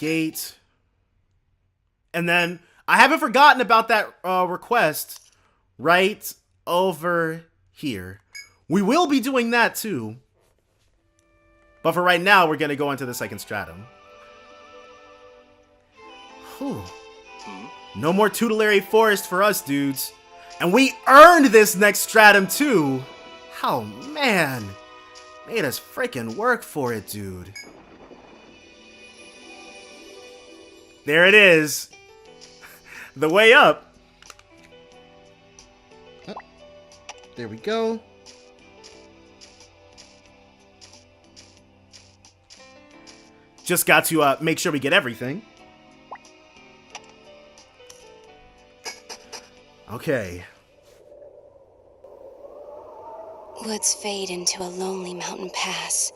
gate. And then, I haven't forgotten about that request right over here. We will be doing that too. But for right now, we're going to go into the second stratum. Whew. No more Tutelary Forest for us, dudes. And we earned this next stratum too. Oh, man. Made us freaking work for it, dude. There it is. The way up. Oh, there we go. Just got to make sure we get everything. Okay. Woods fade into a lonely mountain pass.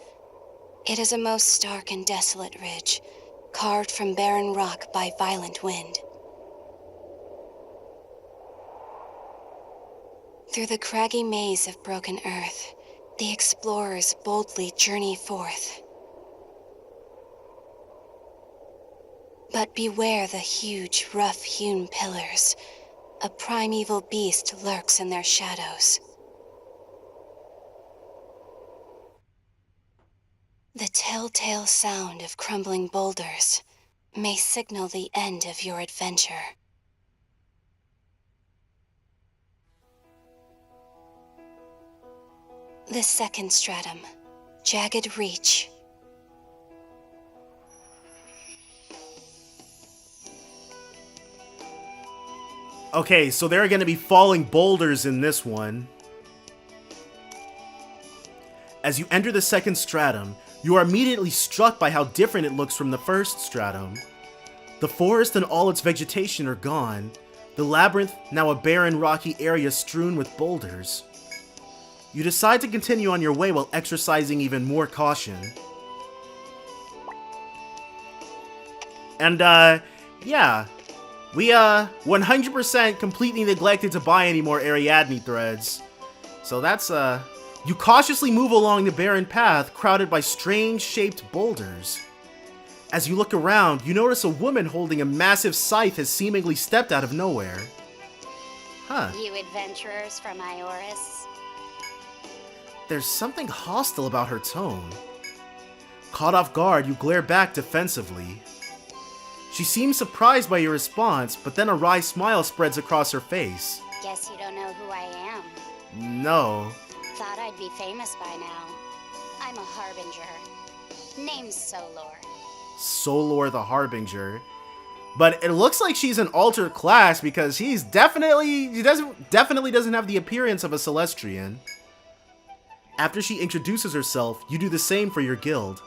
It is a most stark and desolate ridge, carved from barren rock by violent wind. Through the craggy maze of broken earth, the explorers boldly journey forth. But beware the huge, rough-hewn pillars. A primeval beast lurks in their shadows. The telltale sound of crumbling boulders may signal the end of your adventure. The second stratum, Jagged Reach. Okay, so there are going to be falling boulders in this one. As you enter the second stratum, you are immediately struck by how different it looks from the first stratum. The forest and all its vegetation are gone, the labyrinth now a barren rocky area strewn with boulders. You decide to continue on your way while exercising even more caution. And, yeah. We, 100% completely neglected to buy any more Ariadne threads. So that's, You cautiously move along the barren path crowded by strange-shaped boulders. As you look around, you notice a woman holding a massive scythe has seemingly stepped out of nowhere. Huh. You adventurers from Ioris? There's something hostile about her tone. Caught off guard, you glare back defensively. She seems surprised by your response, but then a wry smile spreads across her face. Guess you don't know who I am. No. Thought I'd be famous by now. I'm a harbinger. Name's Solor. Solor the Harbinger. But it looks like she's an Alter class because she definitely doesn't have the appearance of a Celestrian. After she introduces herself, you do the same for your guild.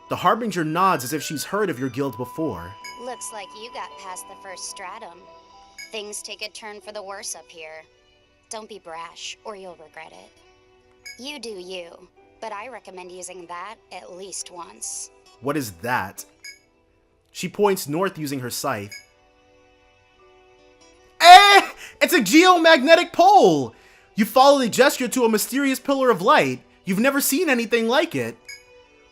The Harbinger nods as if she's heard of your guild before. Looks like you got past the first stratum. Things take a turn for the worse up here. Don't be brash, or you'll regret it. You do you, but I recommend using that at least once. What is that? She points north using her scythe. Eh! It's a geomagnetic pole! You follow the gesture to a mysterious pillar of light. You've never seen anything like it.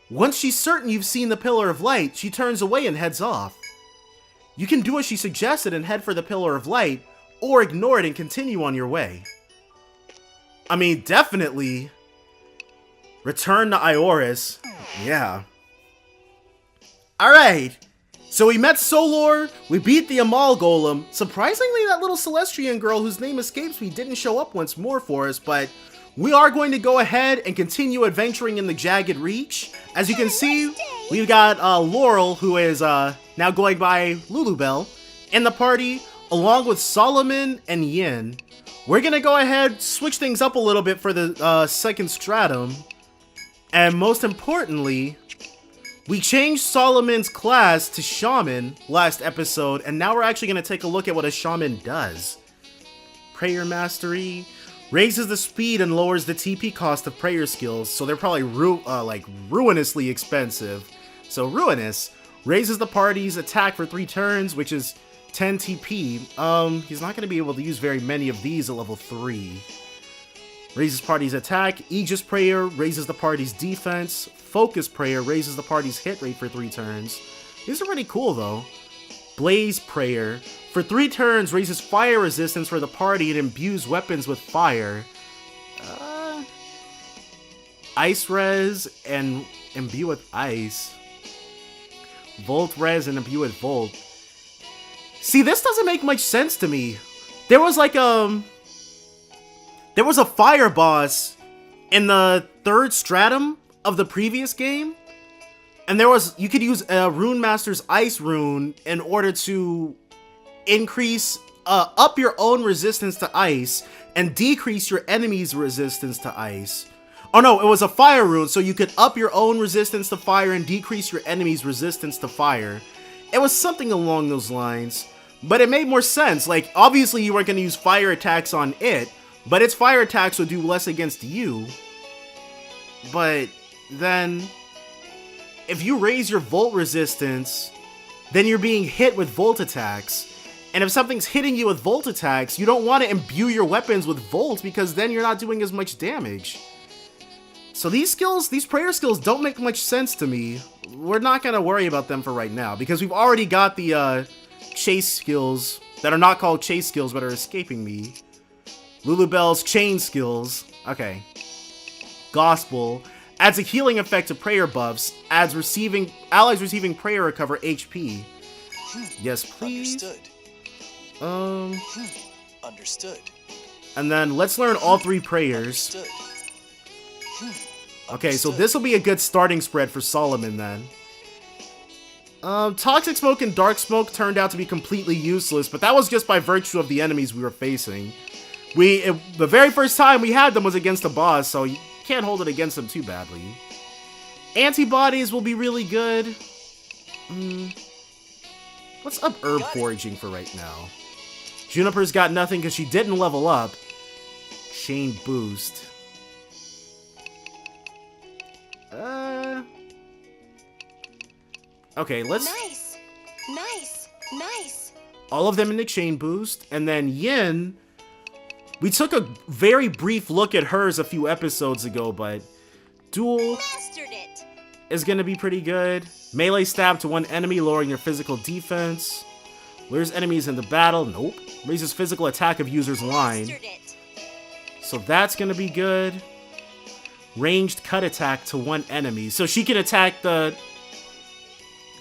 Once she's certain you've seen the pillar of light, she turns away and heads off. You can do as she suggested and head for the pillar of light, or ignore it and continue on your way. I mean, definitely. Return to Ioris. Yeah. Alright. So we met Solor, we beat the Amal Golem. Surprisingly, that little Celestrian girl whose name escapes me didn't show up once more for us, but we are going to go ahead and continue adventuring in the Jagged Reach. As you can see, we've got Laurel, who is now going by Lulubelle, in the party, along with Solomon and Yin. We're going to go ahead, switch things up a little bit for the second stratum. And most importantly, we changed Solomon's class to Shaman last episode, and now we're actually going to take a look at what a Shaman does. Prayer Mastery raises the speed and lowers the TP cost of prayer skills, so they're probably ruinously expensive. So Ruinous raises the party's attack for 3 turns, which is 10 TP. He's not going to be able to use very many of these at level 3. Raises party's attack. Aegis Prayer raises the party's defense. Focus Prayer raises the party's hit rate for 3 turns. These are pretty cool though. Blaze Prayer. For 3 turns, raises fire resistance for the party and imbues weapons with fire. Ice Res and imbue with ice. Volt Res and imbue with Volt. See, this doesn't make much sense to me. There was like there was a fire boss in the 3rd Stratum of the previous game. And you could use a Rune Master's Ice Rune in order to increase, up your own resistance to ice and decrease your enemy's resistance to ice. Oh no, it was a fire rune, so you could up your own resistance to fire and decrease your enemy's resistance to fire. It was something along those lines, but it made more sense. Like, obviously you weren't going to use fire attacks on it, but its fire attacks would do less against you. But then, if you raise your volt resistance, then you're being hit with volt attacks. And if something's hitting you with volt attacks, you don't want to imbue your weapons with volt because then you're not doing as much damage. So these skills, these prayer skills don't make much sense to me. We're not going to worry about them for right now because we've already got the chase skills that are not called chase skills but are escaping me. Lulubelle's chain skills. Okay. Gospel. Adds a healing effect to prayer buffs. Adds allies receiving prayer recover HP. Yes, please. Understood. Understood. And then let's learn all 3 prayers. Understood. Okay, so this will be a good starting spread for Solomon then. Toxic Smoke and Dark Smoke turned out to be completely useless, but that was just by virtue of the enemies we were facing. The very first time we had them was against a boss, so you can't hold it against them too badly. Antibodies will be really good. Let's up herb foraging for right now. Juniper's got nothing because she didn't level up. Chain boost. Okay, let's... Nice. All of them in the chain boost. And then Yin... We took a very brief look at hers a few episodes ago, but... Duel... is gonna be pretty good. Melee stab to one enemy, lowering your physical defense. Lures enemies into battle. Nope. Raises physical attack of user's line. So that's gonna be good. Ranged cut attack to one enemy. So she can attack the...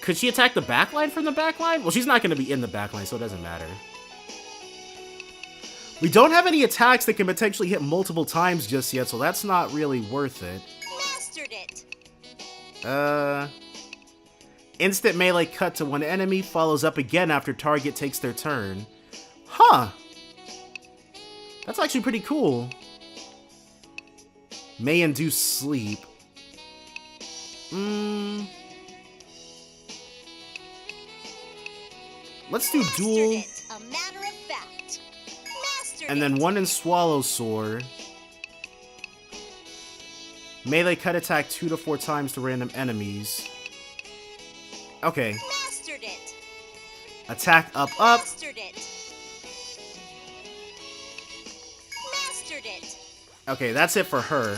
Could she attack the backline from the backline? Well, she's not going to be in the backline, so it doesn't matter. We don't have any attacks that can potentially hit multiple times just yet, so that's not really worth it. Instant melee cut to one enemy follows up again after target takes their turn. Huh. That's actually pretty cool. May induce sleep. Let's do duel. And then one in Swallow Soar. Melee cut attack 2 to 4 times to random enemies. Okay. Attack up. Okay, that's it for her.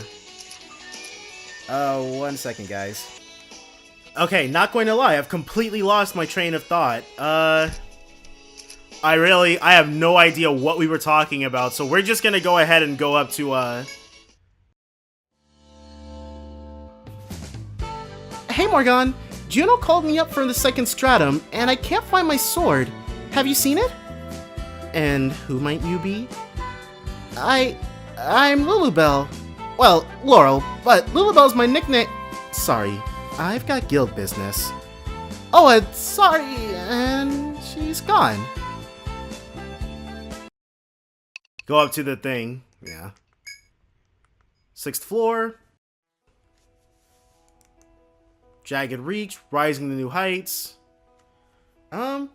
Oh, 1 second, guys. Okay, not going to lie, I've completely lost my train of thought. I have no idea what we were talking about, so we're just gonna go ahead and go up to, Hey Morgan, Juno called me up from the 2nd Stratum, and I can't find my sword. Have you seen it? And who might you be? I'm Lulubelle. Well, Laurel, but Lulubelle's my nickname. Sorry, I've got guild business. Oh, sorry, and she's gone. Go up to the thing. Yeah. 6th floor. Jagged Reach, rising to new heights. Is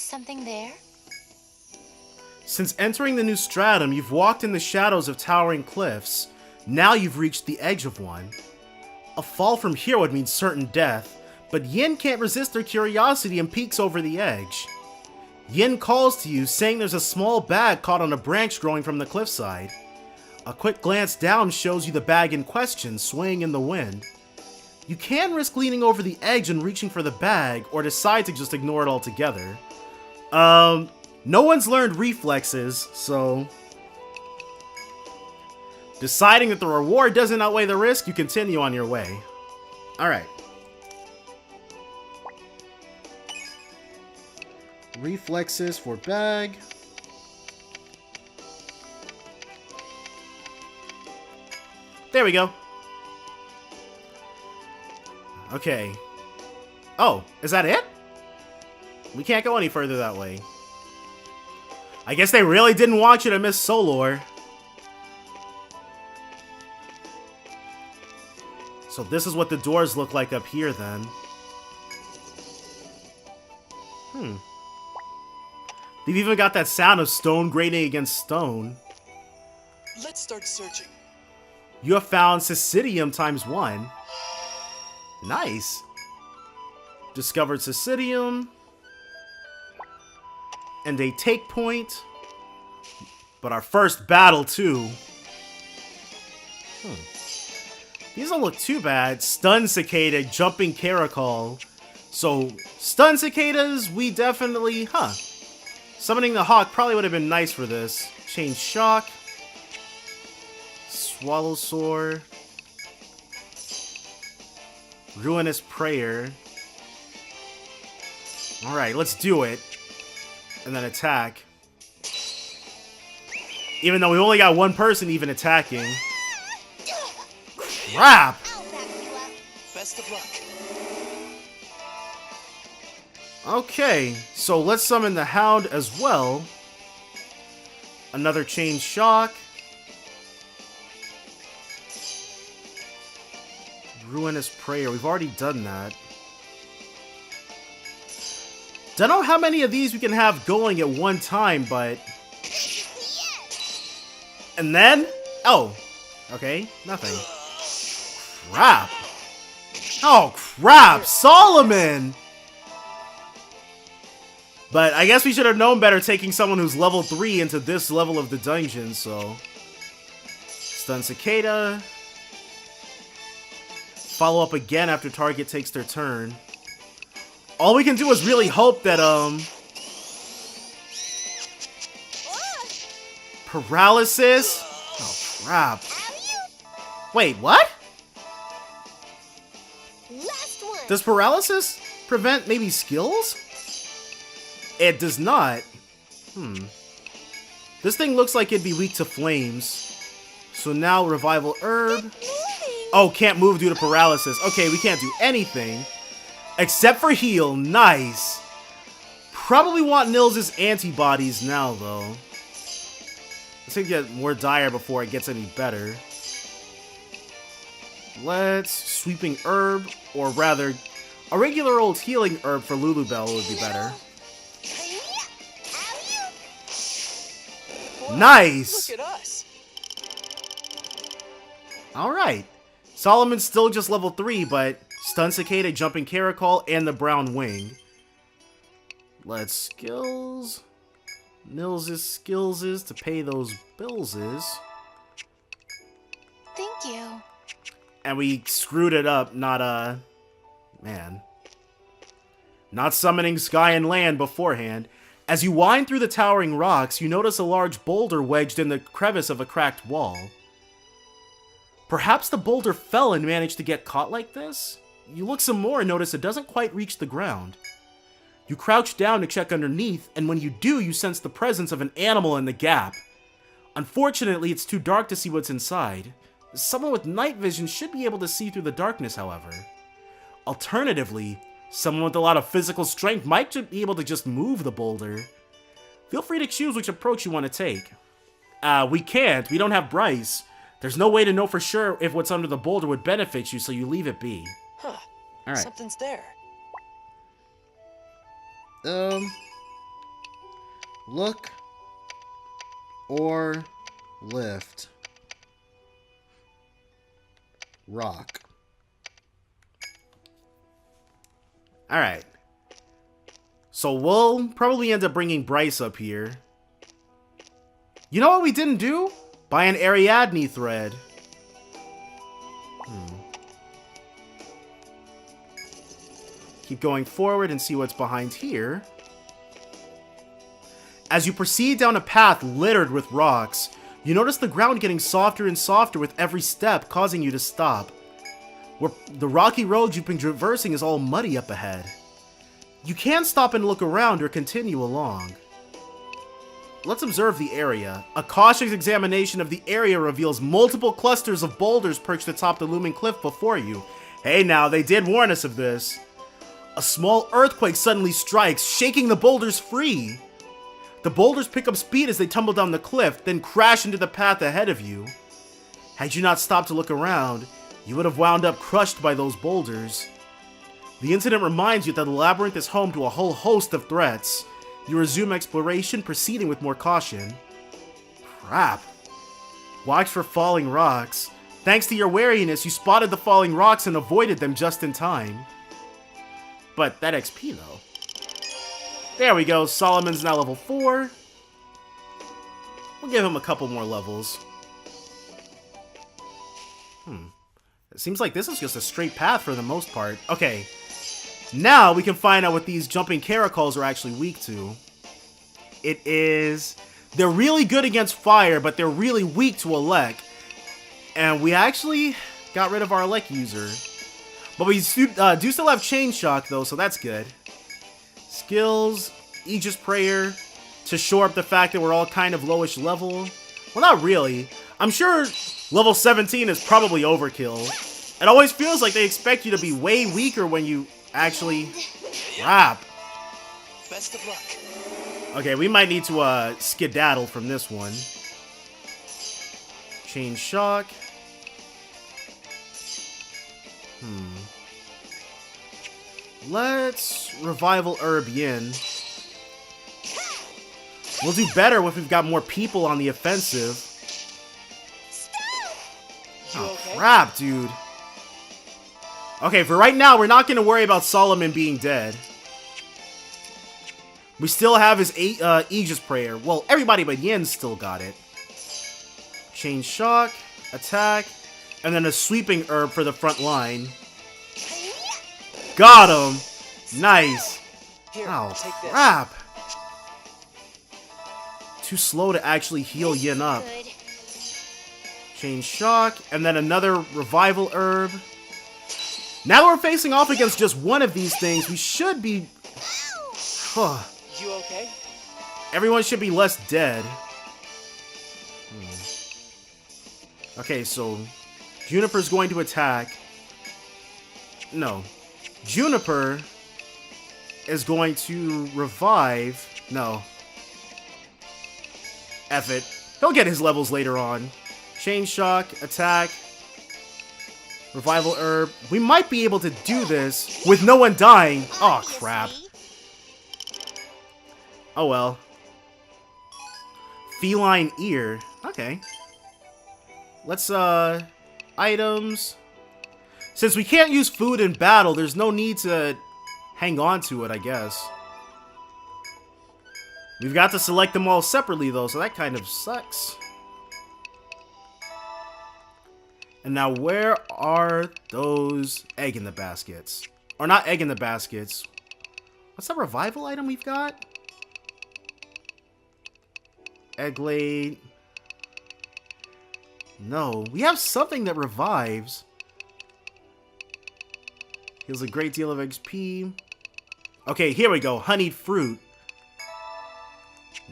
something there? Since entering the new stratum, you've walked in the shadows of towering cliffs. Now you've reached the edge of one. A fall from here would mean certain death, but Yin can't resist her curiosity and peeks over the edge. Yin calls to you, saying there's a small bag caught on a branch growing from the cliffside. A quick glance down shows you the bag in question, swaying in the wind. You can risk leaning over the edge and reaching for the bag, or decide to just ignore it altogether. No one's learned reflexes, so... Deciding that the reward doesn't outweigh the risk, you continue on your way. Alright. Reflexes for bag. There we go. Okay. Oh, is that it? We can't go any further that way. I guess they really didn't want you to miss Solor. So this is what the doors look like up here then. They've even got that sound of stone grating against stone. Let's start searching. You have found Cystidium ×1. Nice. Discovered Cystidium. And a take point. But our first battle, too. These don't look too bad. Stun Cicada, Jumping Caracol. So, Stun Cicadas, we definitely... Summoning the Hawk probably would have been nice for this. Chain Shock. Swallowsaur. Ruinous Prayer. Alright, let's do it. And then attack. Even though we only got one person even attacking. Crap! Best of luck. Okay, so let's summon the Hound as well. Another Chain Shock. Ruinous Prayer. We've already done that. Don't know how many of these we can have going at one time, but... And then? Oh. Okay, nothing. Crap. Oh, crap! Solomon! But I guess we should have known better taking someone who's level 3 into this level of the dungeon, so... Stun Cicada. Follow up again after target takes their turn. All we can do is really hope that, Paralysis? Oh, crap. Wait, what? Does paralysis prevent maybe skills? It does not. This thing looks like it'd be weak to flames. So now Revival Herb. Oh, can't move due to paralysis. Okay, we can't do anything. Except for heal. Nice. Probably want Nils' antibodies now, though. Let's see if we get more dire before it gets any better. Let's Sweeping Herb, or rather, a regular old healing herb for Lulubelle would be better. Nice! Look at us. Alright. Solomon's still just level 3, but Stun Cicada, Jumping Caracol, and the Brown Wing. Let's skills. Nils' skills is to pay those bills is. Thank you. And we screwed it up, not, man. Not summoning Sky and Land beforehand. As you wind through the towering rocks, you notice a large boulder wedged in the crevice of a cracked wall. Perhaps the boulder fell and managed to get caught like this? You look some more and notice it doesn't quite reach the ground. You crouch down to check underneath, and when you do, you sense the presence of an animal in the gap. Unfortunately, it's too dark to see what's inside. Someone with night vision should be able to see through the darkness, however. Alternatively, someone with a lot of physical strength might be able to just move the boulder. Feel free to choose which approach you want to take. We can't. We don't have Bryce. There's no way to know for sure if what's under the boulder would benefit you, so you leave it be. Huh. Alright. Something's there. Look or lift. Rock. Alright. So we'll probably end up bringing Bryce up here. You know what we didn't do? Buy an Ariadne thread. Keep going forward and see what's behind here. As you proceed down a path littered with rocks, you notice the ground getting softer and softer with every step, causing you to stop. The rocky road you've been traversing is all muddy up ahead. You can stop and look around or continue along. Let's observe the area. A cautious examination of the area reveals multiple clusters of boulders perched atop the looming cliff before you. Hey now, they did warn us of this. A small earthquake suddenly strikes, shaking the boulders free. The boulders pick up speed as they tumble down the cliff, then crash into the path ahead of you. Had you not stopped to look around, you would have wound up crushed by those boulders. The incident reminds you that the labyrinth is home to a whole host of threats. You resume exploration, proceeding with more caution. Crap. Watch for falling rocks. Thanks to your wariness, you spotted the falling rocks and avoided them just in time. But that XP though. There we go, Solomon's now level 4. We'll give him a couple more levels. It seems like this is just a straight path for the most part. Okay. Now we can find out what these jumping caracols are actually weak to. They're really good against fire, but they're really weak to elect. And we actually got rid of our elect user. But we do still have Chain Shock though, so that's good. Skills, Aegis Prayer, to shore up the fact that we're all kind of lowish level. Well, not really. I'm sure level 17 is probably overkill. It always feels like they expect you to be way weaker when you actually crap. Best of luck. Okay, we might need to skedaddle from this one. Chain Shock. Let's Revival Herb Yin. We'll do better if we've got more people on the offensive. Oh, crap, dude. Okay, for right now, we're not going to worry about Solomon being dead. We still have his Aegis Prayer. Well, everybody but Yin's still got it. Chain Shock, attack, and then a Sweeping Herb for the front line. Got him! Nice. Here, Oh, take this. crap. Too slow to actually heal Yin up. Good. Chain Shock, and then another Revival Herb. Now that we're facing off against just one of these things, we should be... Huh. You okay? Everyone should be less dead. Okay, so... Juniper's going to attack. No. Juniper is going to revive. No. F it. He'll get his levels later on. Chain Shock, attack. Revival Herb. We might be able to do this with no one dying. Oh, crap. Oh, well. Feline Ear. Okay. Let's, items. Since we can't use food in battle, there's no need to hang on to it, I guess. We've got to select them all separately, though, so that kind of sucks. And now, where are those egg in the baskets? Or not egg in the baskets. What's that revival item we've got? Egglade. No, we have something that revives. Heals a great deal of XP. Okay, here we go. Honeyed fruit.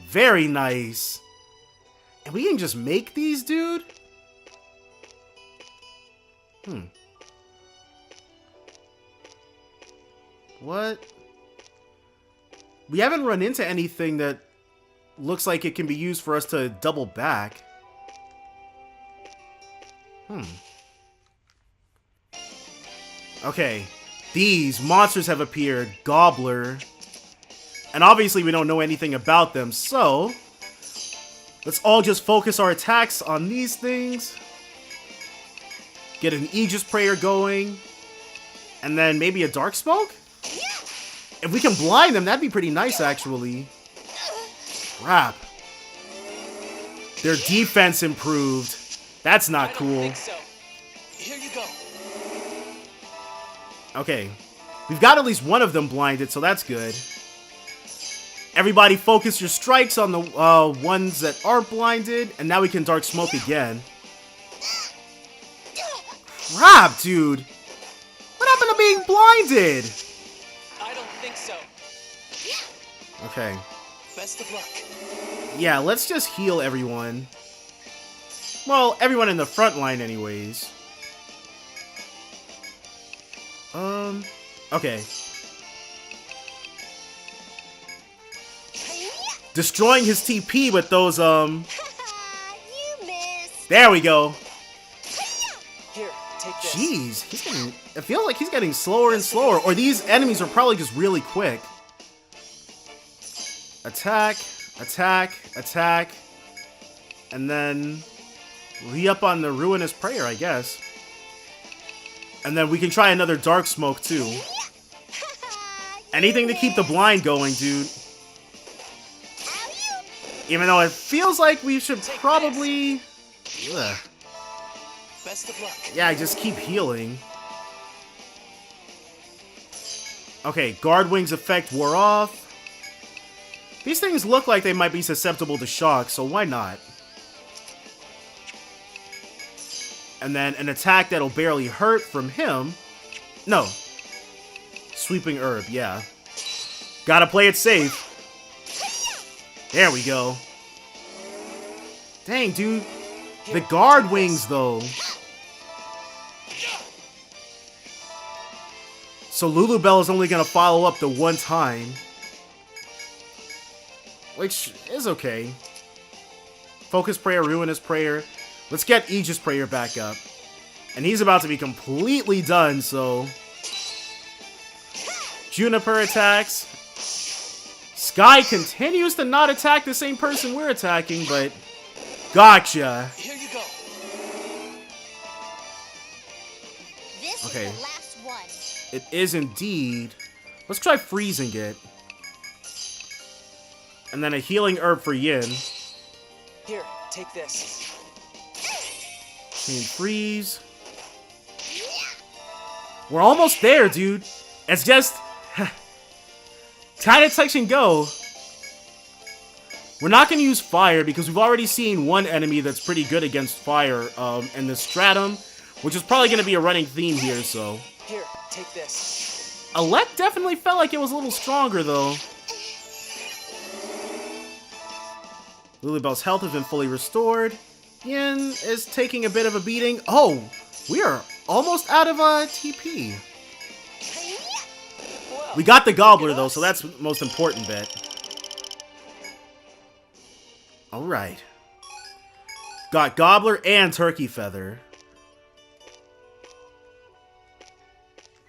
Very nice. And we can just make these, dude? What? We haven't run into anything that looks like it can be used for us to double back. Okay. These monsters have appeared. Gobbler. And obviously we don't know anything about them, so... let's all just focus our attacks on these things. Get an Aegis Prayer going. And then maybe a Dark Smoke? If we can blind them, that'd be pretty nice, actually. Crap. Their defense improved. That's not cool. I don't think so. Here you go. Okay. We've got at least one of them blinded, so that's good. Everybody focus your strikes on the ones that are blinded, and now we can Dark Smoke again. Crap, dude! What happened to being blinded? I don't think so. Okay. Best of luck. Yeah, let's just heal everyone. Well, everyone in the front line anyways. Okay. Destroying his TP with those, You missed. There we go. Here, take this. Jeez, he's getting... I feel like he's getting slower and slower. Or these enemies are probably just really quick. Attack, attack, attack. And then... re-up on the Ruinous Prayer, I guess. And then we can try another Dark Smoke, too. Anything to keep the blind going, dude. Even though it feels like we should probably... Ugh. Best of luck. Yeah, I just keep healing. Okay, Guard Wing's effect wore off. These things look like they might be susceptible to shock, so why not? And then an attack that'll barely hurt from him. No. Sweeping Herb, yeah. Gotta play it safe. There we go. Dang, dude. The Guard Wings, though. So Lulubelle is only gonna follow up the one time. Which is okay. Focus Prayer, Ruinous Prayer. Let's get Aegis Prayer back up. And he's about to be completely done, so... Juniper attacks. Sky continues to not attack the same person we're attacking, but... Gotcha! Here you go. This Okay. is the last one. It is indeed. Let's try freezing it. And then a healing herb for Yin. Here, take this. Chain freeze. We're almost there, dude. It's just... kind of touch and go. We're not going to use fire because we've already seen one enemy that's pretty good against fire in the Stratum, which is probably going to be a running theme here, so... Here, take this. Alec definitely felt like it was a little stronger, though. Lulubelle's health has been fully restored. Yin is taking a bit of a beating. Oh, we are almost out of TP. Well, We got the Gobbler, though, so that's the most important bit. Alright. Got Gobbler and Turkey Feather.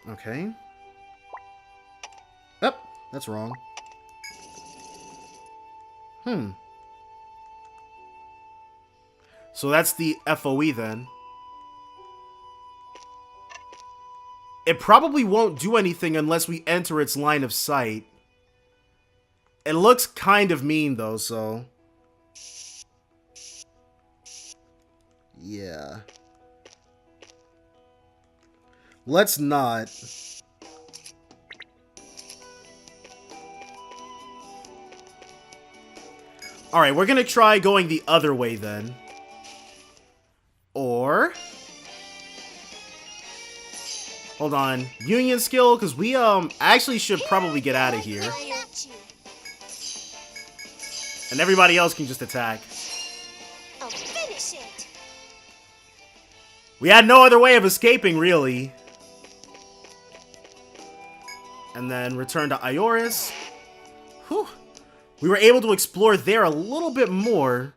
Okay. Oh, that's wrong. So that's the FOE then. It probably won't do anything unless we enter its line of sight. It looks kind of mean though, so... yeah. Let's not. Alright, we're gonna try going the other way then. Or... hold on. Union skill, because we actually should probably get out of here. And everybody else can just attack. I'll finish it. We had no other way of escaping, really. And then return to Ioris. Whew. We were able to explore there a little bit more.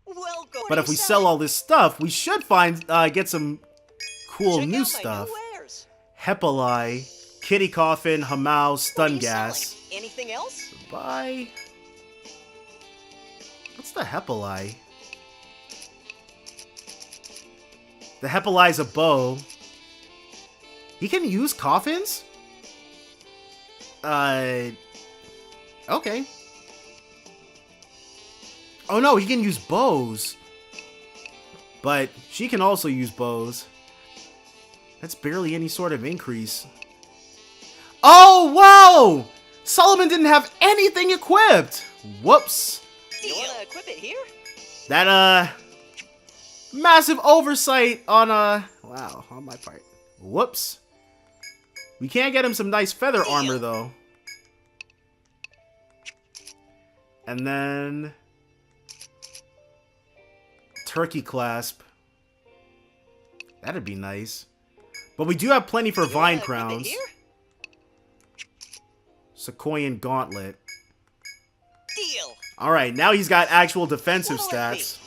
Welcome. But if we sell all this stuff, we should find get some cool check new out my stuff. wares. Hepalai, Kitty Coffin, Hamau, What are Stun you Gas. selling? Anything else? Bye. What's the Hepalai? The Hepalai's a bow. He can use coffins? Okay. Oh no, he can use bows. But she can also use bows. That's barely any sort of increase. Oh, whoa! Solomon didn't have anything equipped! Whoops. You wanna equip it here? That, massive oversight on, wow, on my part. Whoops. We can't get him some nice feather armor, though. And then... Turkey clasp. That'd be nice. But we do have plenty for vine crowns. Sequoian gauntlet. Deal. Alright, now he's got actual defensive stats.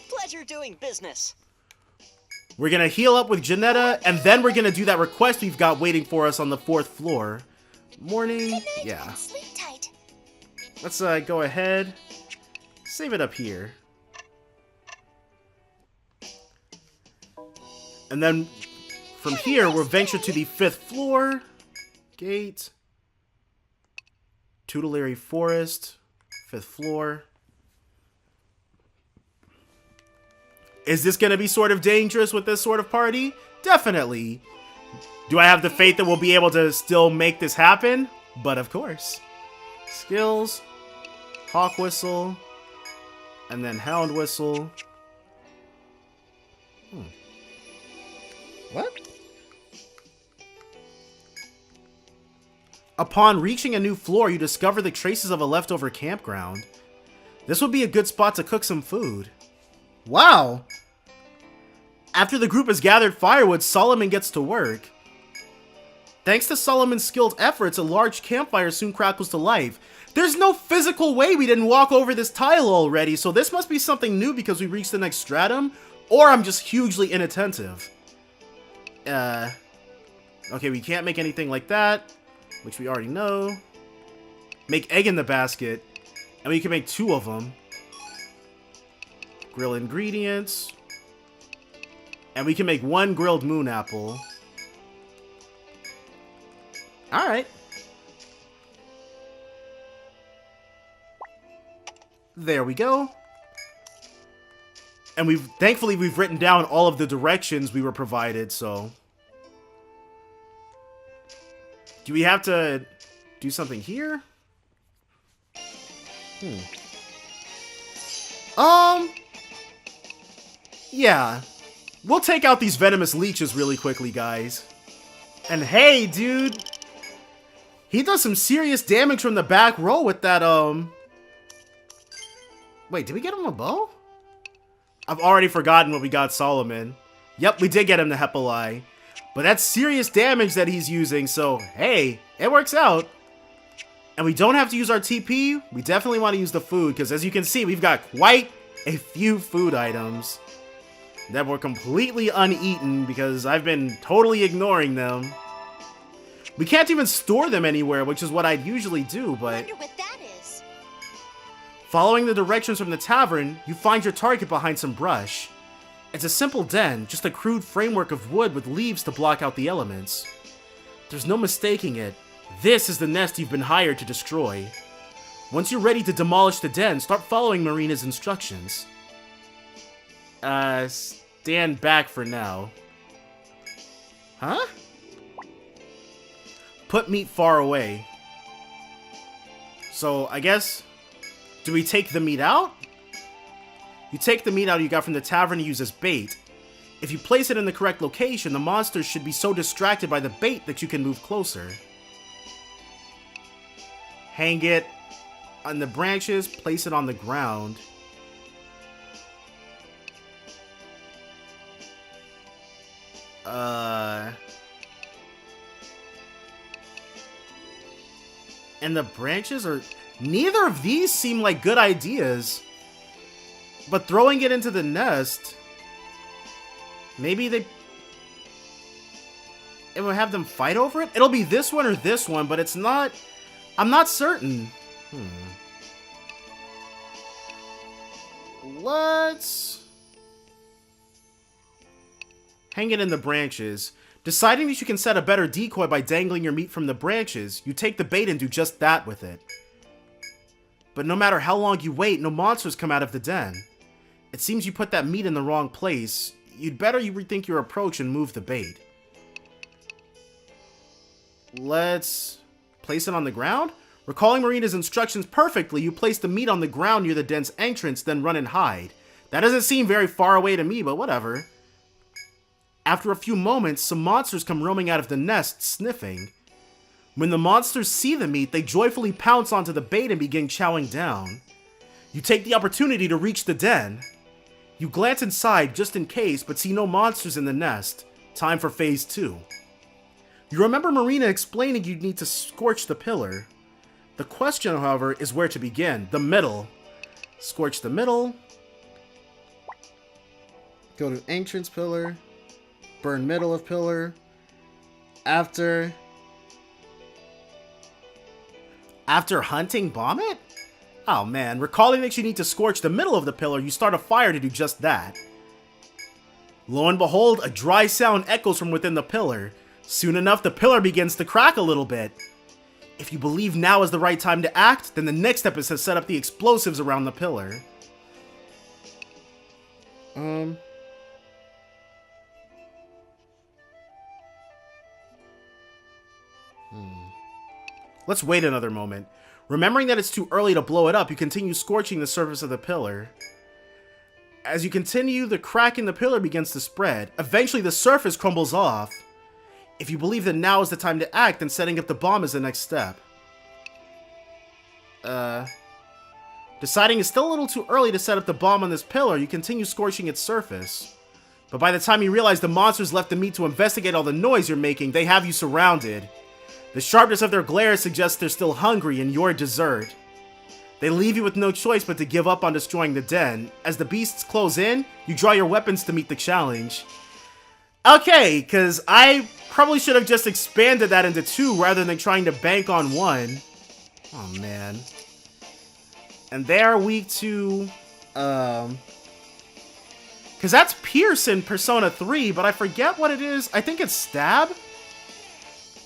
Pleasure doing business. We're gonna heal up with Janetta, and then we're gonna do that request we've got waiting for us on the 4th floor. Morning? Yeah. Sleep tight. Let's go ahead. Save it up here. And then from here, we'll venture to the 5th floor. Gate. Tutelary Forest. 5th floor. Is this going to be sort of dangerous with this sort of party? Definitely. Do I have the faith that we'll be able to still make this happen? But of course. Skills. Hawk Whistle. And then Hound Whistle. What? Upon reaching a new floor, you discover the traces of a leftover campground. This would be a good spot to cook some food. Wow! After the group has gathered firewood, Solomon gets to work. Thanks to Solomon's skilled efforts, a large campfire soon crackles to life. There's no physical way we didn't walk over this tile already, so this must be something new because we reached the next stratum, or I'm just hugely inattentive. Okay, we can't make anything like that, which we already know. Make egg in the basket, and we can make 2 of them. Grill ingredients. And we can make 1 grilled moon apple. Alright. There we go. And thankfully we've written down all of the directions we were provided, so. Do we have to do something here? Yeah. We'll take out these venomous leeches really quickly, guys. And hey, dude! He does some serious damage from the back row with that, Wait, did we get him a bow? I've already forgotten what we got Solomon. Yep, we did get him the Hepali. But that's serious damage that he's using, so hey, it works out. And we don't have to use our TP. We definitely want to use the food, because as you can see, we've got quite a few food items that were completely uneaten because I've been totally ignoring them. We can't even store them anywhere, which is what I'd usually do, but... Wonder what that is. Following the directions from the tavern, you find your target behind some brush. It's a simple den, just a crude framework of wood with leaves to block out the elements. There's no mistaking it. This is the nest you've been hired to destroy. Once you're ready to demolish the den, start following Marina's instructions. Stand back for now. Huh? Put meat far away. So, I guess... Do we take the meat out? You take the meat out you got from the tavern to use as bait. If you place it in the correct location, the monsters should be so distracted by the bait that you can move closer. Hang it on the branches, place it on the ground. And the branches are... Neither of these seem like good ideas. But throwing it into the nest... Maybe they... It will have them fight over it? It'll be this one or this one, but it's not... I'm not certain. Let's... Hang it in the branches. Deciding that you can set a better decoy by dangling your meat from the branches, you take the bait and do just that with it. But no matter how long you wait, no monsters come out of the den. It seems you put that meat in the wrong place. You'd better rethink your approach and move the bait. Let's Place it on the ground? Recalling Marina's instructions perfectly, you place the meat on the ground near the den's entrance, then run and hide. That doesn't seem very far away to me, but whatever. After a few moments, some monsters come roaming out of the nest, sniffing. When the monsters see the meat, they joyfully pounce onto the bait and begin chowing down. You take the opportunity to reach the den. You glance inside just in case, but see no monsters in the nest. Time for phase 2. You remember Marina explaining you'd need to scorch the pillar. The question, however, is where to begin. The middle. Scorch the middle. Go to entrance pillar. Burn middle of pillar. After hunting, bomb it? Oh man, recalling that you need to scorch the middle of the pillar, you start a fire to do just that. Lo and behold, a dry sound echoes from within the pillar. Soon enough, the pillar begins to crack a little bit. If you believe now is the right time to act, then the next step is to set up the explosives around the pillar. Let's wait another moment. Remembering that it's too early to blow it up, you continue scorching the surface of the pillar. As you continue, the crack in the pillar begins to spread. Eventually, the surface crumbles off. If you believe that now is the time to act, then setting up the bomb is the next step. Deciding it's still a little too early to set up the bomb on this pillar, you continue scorching its surface. But by the time you realize the monsters left the meat to investigate all the noise you're making, they have you surrounded. The sharpness of their glare suggests they're still hungry and you're dessert. They leave you with no choice but to give up on destroying the den. As the beasts close in, you draw your weapons to meet the challenge. Okay, because I probably should have just expanded that into 2 rather than trying to bank on 1. Oh man. And they are weak to, because that's Pierce in Persona 3, but I forget what it is. I think it's Stab?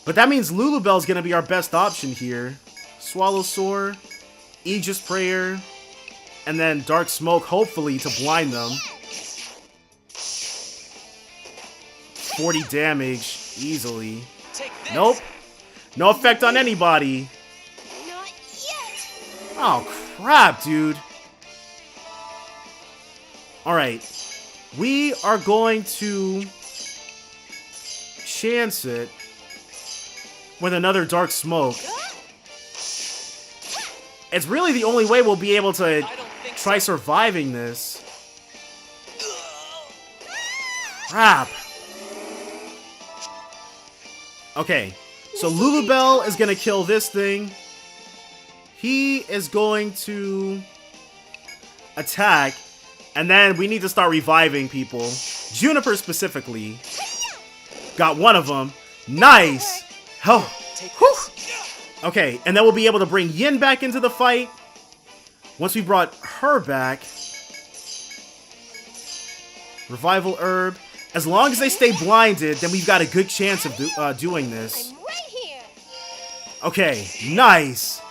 But that means Lulubel's gonna be our best option here. Swallow Sore, Aegis Prayer, and then Dark Smoke, hopefully, to blind them. 40 damage, easily. Nope. No effect on anybody. Not yet. Oh, crap, dude. Alright. We are going to chance it with another Dark Smoke. It's really the only way we'll be able to try surviving this. Crap. Okay, so Lulubel is gonna kill this thing. He is going to attack, and then we need to start reviving people. Juniper specifically. Got one of them. Nice! Oh, whew. Okay, and then we'll be able to bring Yin back into the fight. Once we brought her back. Revival Herb. As long as they stay blinded, then we've got a good chance of doing this. I'm right here. Okay, nice.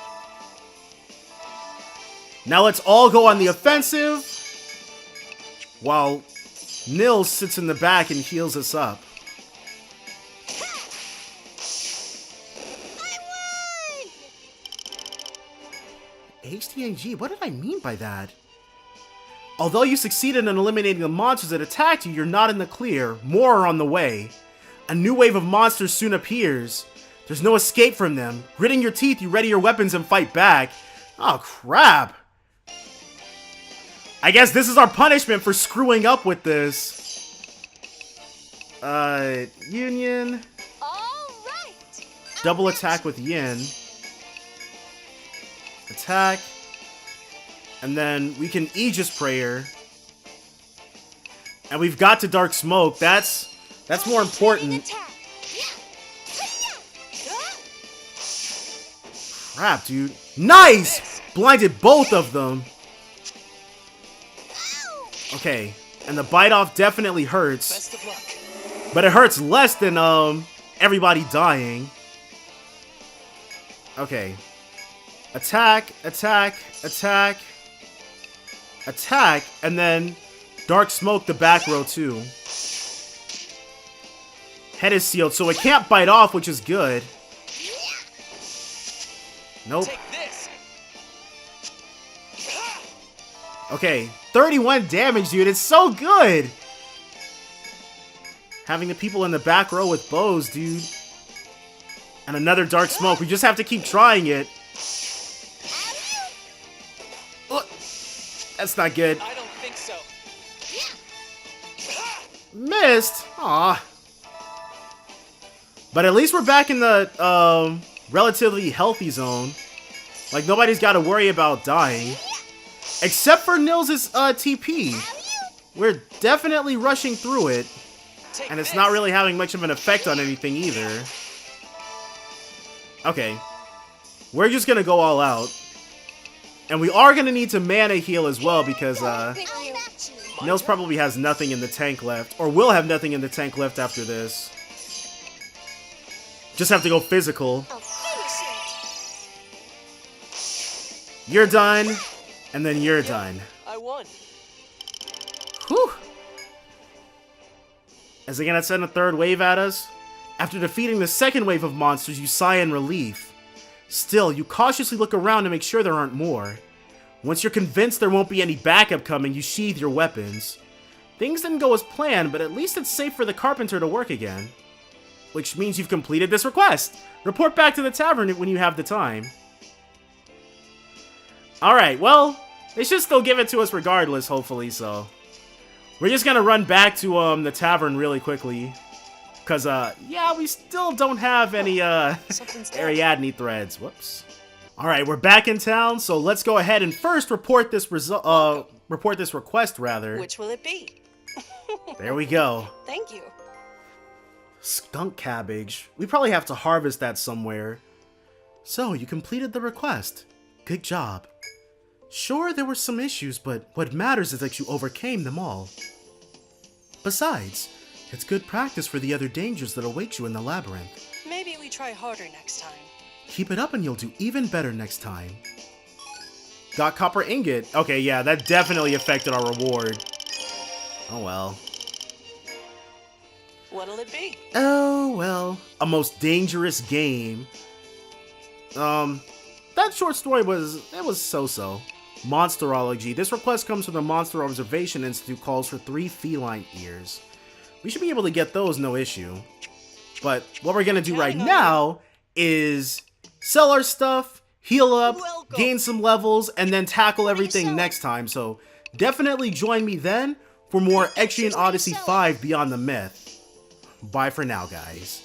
Now let's all go on the offensive, while Nils sits in the back and heals us up. HTNG, what did I mean by that? Although you succeeded in eliminating the monsters that attacked you, you're not in the clear. More are on the way. A new wave of monsters soon appears. There's no escape from them. Gritting your teeth, you ready your weapons and fight back. Oh, crap. I guess this is our punishment for screwing up with this. Union. All right. Double attack with Yin. Attack. And then we can Aegis Prayer. And we've got to Dark Smoke. That's more important. Crap, dude. Nice! Blinded both of them. Okay. And the bite off definitely hurts. Best of luck. But it hurts less than everybody dying. Okay. Attack, attack, attack. Attack, and then Dark Smoke the back row too. Head is sealed, so it can't bite off, which is good. Nope. Take this. Okay, 31 damage, dude. It's so good. Having the people in the back row with bows, dude. And another dark smoke. We just have to keep trying it. Oh, that's not good. I don't think so. Missed. Aw. But at least we're back in the relatively healthy zone. Like, nobody's got to worry about dying. Except for Nils' TP. We're definitely rushing through it. And it's not really having much of an effect on anything either. Okay. We're just gonna go all out. And we are gonna need to mana heal as well because Nils probably has nothing in the tank left. Or will have nothing in the tank left after this. Just have to go physical. You're done. And then you're done. I won. Whew. Is it gonna send a third wave at us? After defeating the second wave of monsters, you sigh in relief. Still, you cautiously look around to make sure there aren't more. Once you're convinced there won't be any backup coming, you sheathe your weapons. Things didn't go as planned, but at least it's safe for the carpenter to work again. Which means you've completed this request. Report back to the tavern when you have the time. Alright, well, they should still give it to us regardless, hopefully, so... We're just gonna run back to the tavern really quickly. Cause, yeah, we still don't have any, Ariadne threads. Whoops. Alright, we're back in town, so let's go ahead and first report this request, rather. Which will it be? There we go. Thank you. Skunk cabbage. We probably have to harvest that somewhere. So, you completed the request. Good job. Sure, there were some issues, but what matters is that you overcame them all. Besides, it's good practice for the other dangers that await you in the labyrinth. Maybe we try harder next time. Keep it up and you'll do even better next time. Got copper ingot. Okay, yeah, that definitely affected our reward. Oh well. What'll it be? Oh well. A most dangerous game. That short story was so-so. Monsterology. This request comes from the Monster Observation Institute, calls for 3 feline ears. We should be able to get those, no issue. But what we're gonna do right now is sell our stuff, heal up, gain some levels, and then tackle everything next time. So definitely join me then for more Etrian Odyssey 5 Beyond the Myth. Bye for now, guys.